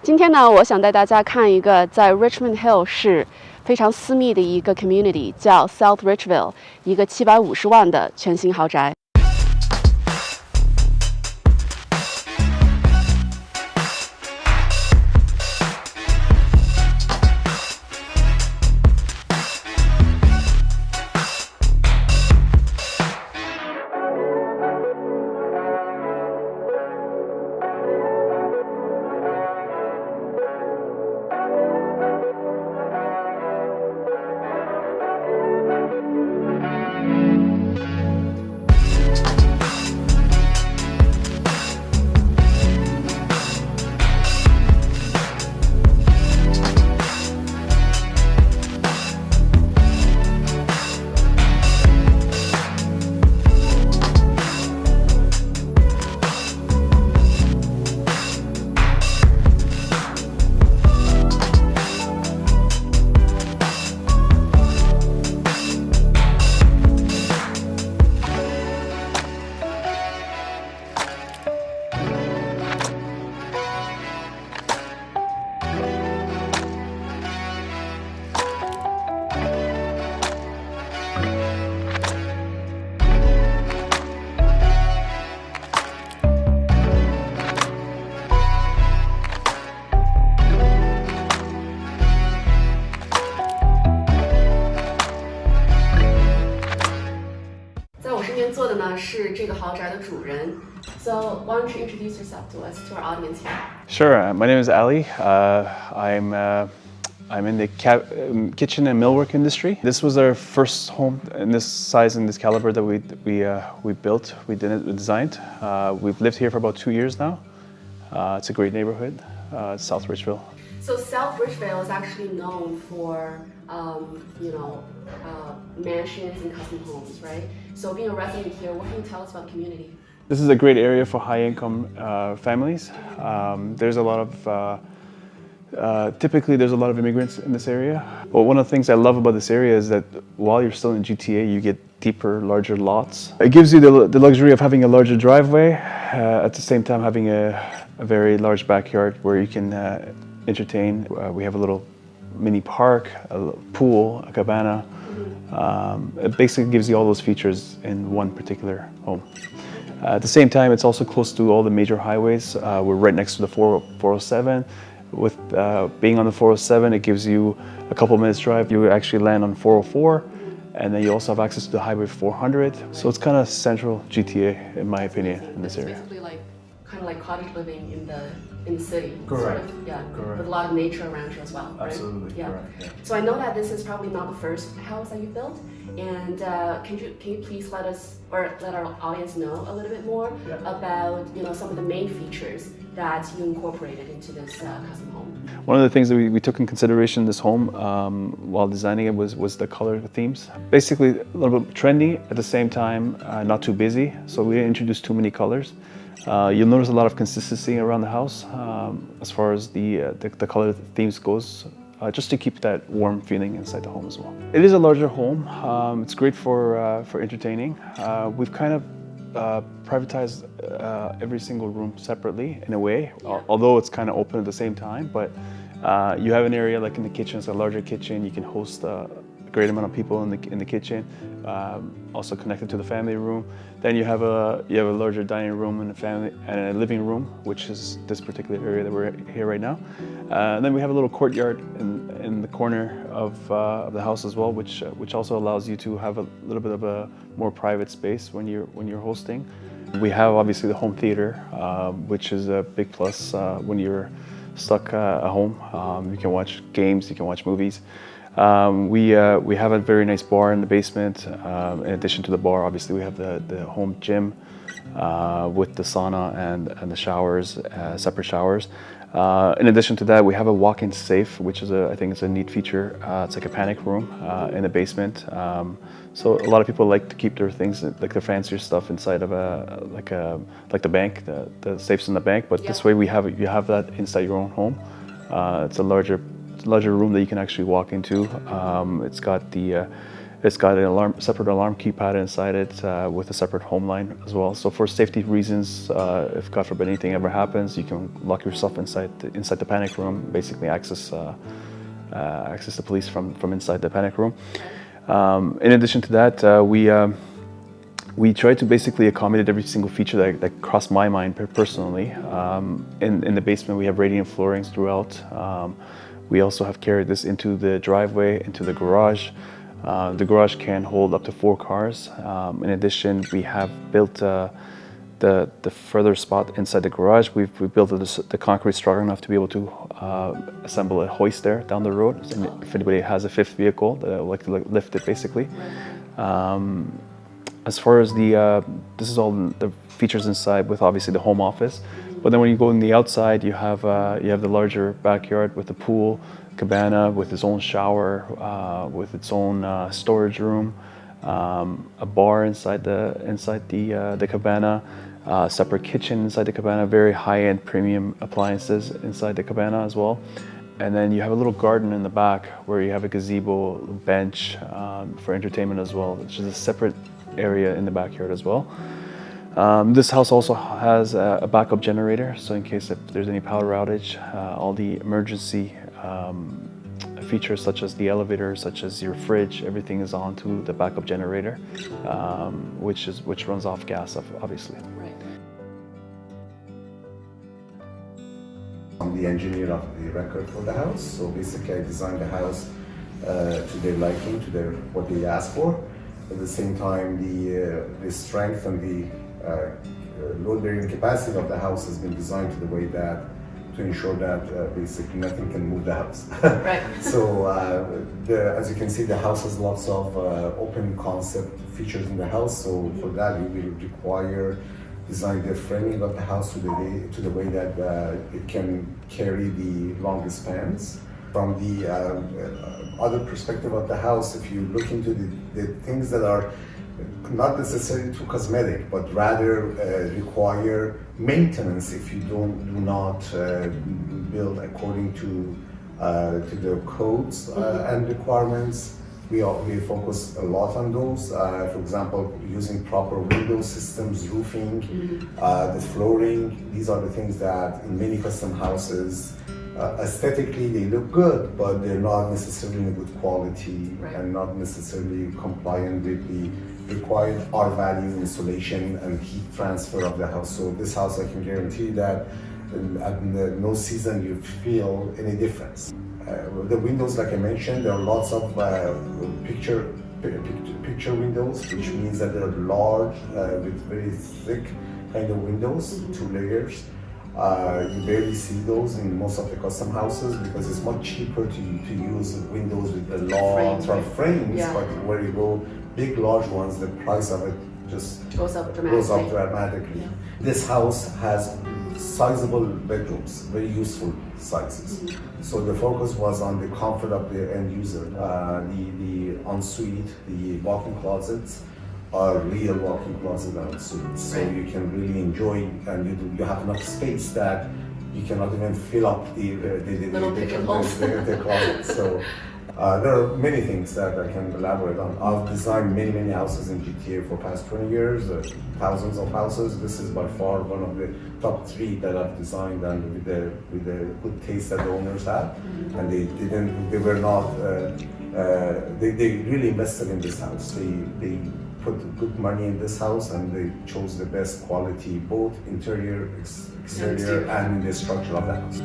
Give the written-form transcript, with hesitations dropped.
今天呢，我想带大家看一个在 Richmond Hill 市非常私密的一个 community， 叫 South Richvale， 一个750万的全新豪宅。坐的呢是这个豪宅的主人。So why don't you introduce yourself to us, to our audience here? Sure. My name is Ali. I'm in the kitchen and millwork industry. This was our first home in this size and this caliber that we built. We designed. We've lived here for about 2 years now. It's a great neighborhood, South Richvale. So South Richvale is actually known for mansions and custom homes, right? So being a resident here, what can you tell us about the community? This is a great area for high-income families. There's a lot of typically there's a lot of immigrants in this area. But one of the things I love about this area is that while you're still in GTA, you get deeper, larger lots. It gives you the luxury of having a larger driveway, at the same time having a very large backyard where you can entertain. We have a little mini park, a pool, a cabana. It basically gives you all those features in one particular home. At the same time, it's also close to all the major highways. We're right next to the 407. With being on the 407, it gives you a couple minutes drive. You actually land on 404, and then you also have access to the Highway 400. So it's kind of central GTA, in my opinion, in this area. Basically kind of like cottage living in the city. Correct. Sort of, yeah. Correct. With a lot of nature around you as well. Right? Absolutely. Yeah. Correct. Yeah. So I know that this is probably not the first house that you built, and can you please let us or let our audience know a little bit more about some of the main features that you incorporated into this custom home? One of the things that we took in consideration in this home while designing it was the color themes. Basically a little bit trendy, at the same time not too busy, so we didn't introduce too many colors. You'll notice a lot of consistency around the house as far as the color themes goes, just to keep that warm feeling inside the home as well. It is a larger home. It's great for entertaining. We've kind of privatized every single room separately in a way, although it's kind of open at the same time. But you have an area like in the kitchen, it's a larger kitchen. You can host a great amount of people in the kitchen, also connected to the family room. Then you have a larger dining room and a living room, which is this particular area that we're here right now. And then we have a little courtyard in the corner of the house as well, which also allows you to have a little bit of a more private space when you're hosting. We have obviously the home theater, which is a big plus when you're stuck at home. You can watch games, you can watch movies. We have a very nice bar in the basement. In addition to the bar, obviously we have the home gym with the sauna and the showers, separate showers. In addition to that, we have a walk-in safe, which is I think it's a neat feature. It's like a panic room in the basement. So a lot of people like to keep their things, like their fancier stuff, inside of like the bank, the safes in the bank. But this way, you have that inside your own home. It's a larger room that you can actually walk into. It's got It's got an separate alarm keypad inside it with a separate home line as well. So for safety reasons, if God forbid anything ever happens, you can lock yourself inside the panic room, basically access the police from inside the panic room. In addition to that, we try to basically accommodate every single feature that crossed my mind personally. In the basement, we have radiant floorings throughout. We also have carried this into the driveway, into the garage. The garage can hold up to 4 cars. In addition, we have built the further spot inside the garage. We've built the concrete strong enough to be able to assemble a hoist there down the road. And if anybody has a 5th vehicle that would like to lift it, basically. As far as this is all the features inside with obviously the home office. But then when you go in the outside, you have the larger backyard with the pool, cabana with its own shower, with its own storage room, a bar inside the cabana, separate kitchen inside the cabana, very high-end premium appliances inside the cabana as well. And then you have a little garden in the back where you have a gazebo, bench for entertainment as well, which is a separate area in the backyard as well. This house also has a backup generator, so in case if there's any power outage, all the emergency features such as the elevator, such as your fridge, everything is onto the backup generator, which runs off gas, obviously. Right. I'm the engineer of the record for the house, so basically I designed the house to their liking, to what they asked for. At the same time, the strength and the load-bearing capacity of the house has been designed to the way that to ensure that basically nothing can move the house. Right. So as you can see, the house has lots of open concept features in the house. So for that, we will require design the framing of the house to the way that it can carry the longest spans. From the other perspective of the house, if you look into the things that are not necessarily too cosmetic, but rather require maintenance if you do not build according to the codes and requirements. We focus a lot on those. For example, using proper window systems, roofing, the flooring. These are the things that in many custom houses, aesthetically they look good, but they're not necessarily in a good quality and not necessarily compliant with the required R-value insulation and heat transfer of the house. So this house, I can guarantee that at no season you feel any difference. The windows, like I mentioned, there are lots of picture windows, which means that they're large with very thick kind of windows, 2 layers. You barely see those in most of the custom houses because it's much cheaper to use windows with the long frames, but where you go big, large ones, the price of it just goes up dramatically. Yeah. This house has sizable bedrooms, very useful sizes. So the focus was on the comfort of the end user. The ensuite, the walk-in closets are real walk-in closet and ensuites. So you can really enjoy, and you have enough space that you cannot even fill up the closet. So there are many things that I can elaborate on. I've designed many houses in GTA for past 20 years, thousands of houses. This is by far one of the top 3 that I've designed, and with the good taste that the owners have. And they really invested in this house. They put good money in this house, and they chose the best quality, both interior, exterior, and in the structure of the house.